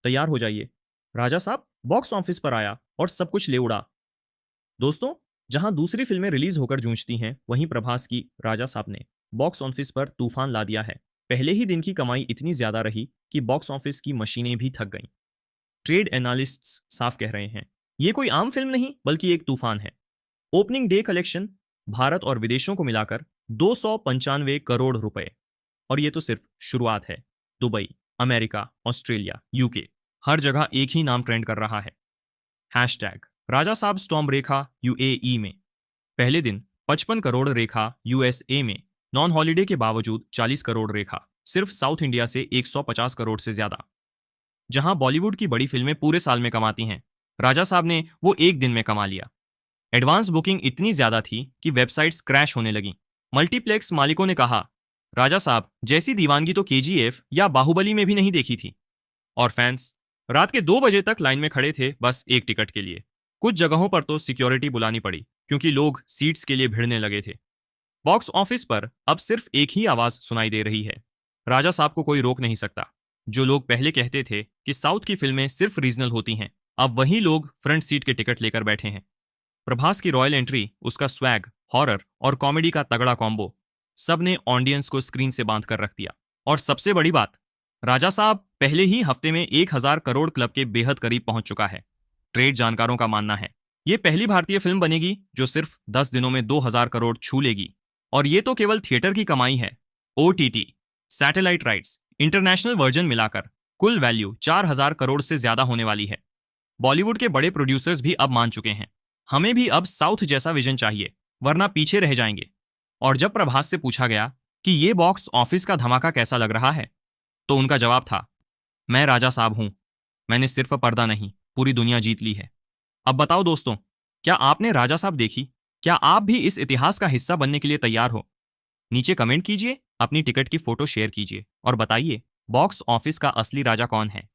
तैयार हो जाइए। राजा साहब बॉक्स ऑफिस पर आया और सब कुछ ले उड़ा। दोस्तों, जहां दूसरी फिल्में रिलीज होकर जूझती हैं, वहीं प्रभास की राजा साहब ने बॉक्स ऑफिस पर तूफान ला दिया है। पहले ही दिन की कमाई इतनी ज्यादा रही कि बॉक्स ऑफिस की मशीनें भी थक गईं। ट्रेड एनालिस्ट्स साफ कह रहे हैं, ये कोई आम फिल्म नहीं बल्कि एक तूफान है। ओपनिंग डे कलेक्शन भारत और विदेशों को मिलाकर 295 करोड़ रुपए। और ये तो सिर्फ शुरुआत है। दुबई, अमेरिका, ऑस्ट्रेलिया, यूके, हर जगह एक ही नाम ट्रेंड कर रहा है। हैशटैग राजा साहब स्टॉर्म रेखा यूएई में। पहले दिन 55 करोड़ रेखा यूएसए में। नॉन हॉलीडे के बावजूद 40 करोड़ रेखा, सिर्फ साउथ इंडिया से 150 करोड़ से ज्यादा। जहां बॉलीवुड की बड़ी फिल्में पूरे साल में कमाती हैं, राजा साहब ने वो एक दिन में कमा लिया। एडवांस बुकिंग इतनी ज्यादा थी कि वेबसाइट्स क्रैश होने लगी। मल्टीप्लेक्स मालिकों ने कहा, राजा साहब जैसी दीवानगी तो केजीएफ या बाहुबली में भी नहीं देखी थी। और फैंस रात के 2 बजे तक लाइन में खड़े थे, बस एक टिकट के लिए। कुछ जगहों पर तो सिक्योरिटी बुलानी पड़ी क्योंकि लोग सीट्स के लिए भिड़ने लगे थे। बॉक्स ऑफिस पर अब सिर्फ एक ही आवाज सुनाई दे रही है, राजा साहब को कोई रोक नहीं सकता। जो लोग पहले कहते थे कि साउथ की फिल्में सिर्फ रीजनल होती हैं, अब वही लोग फ्रंट सीट के टिकट लेकर बैठे हैं। प्रभास की रॉयल एंट्री, उसका स्वैग, हॉरर और कॉमेडी का तगड़ा कॉम्बो, सब ने ऑडियंस को स्क्रीन से बांध कर रख दिया। और सबसे बड़ी बात, राजा साहब पहले ही हफ्ते में 1000 करोड़ क्लब के बेहद करीब पहुंच चुका है। ट्रेड जानकारों का मानना है, ये पहली भारतीय फिल्म बनेगी जो सिर्फ 10 दिनों में 2000 करोड़ छू लेगी। और ये तो केवल थिएटर की कमाई है। OTT, satellite rights, international version मिलाकर कुल वैल्यू 4000 करोड़ से ज्यादा होने वाली है। बॉलीवुड के बड़े प्रोड्यूसर्स भी अब मान चुके हैं, हमें भी अब साउथ जैसा विजन चाहिए, वरना पीछे रह जाएंगे। और जब प्रभास से पूछा गया कि ये बॉक्स ऑफिस का धमाका कैसा लग रहा है, तो उनका जवाब था, मैं राजा साहब हूं, मैंने सिर्फ पर्दा नहीं पूरी दुनिया जीत ली है। अब बताओ दोस्तों, क्या आपने राजा साहब देखी? क्या आप भी इस इतिहास का हिस्सा बनने के लिए तैयार हो? नीचे कमेंट कीजिए, अपनी टिकट की फोटो शेयर कीजिए और बताइए, बॉक्स ऑफिस का असली राजा कौन है।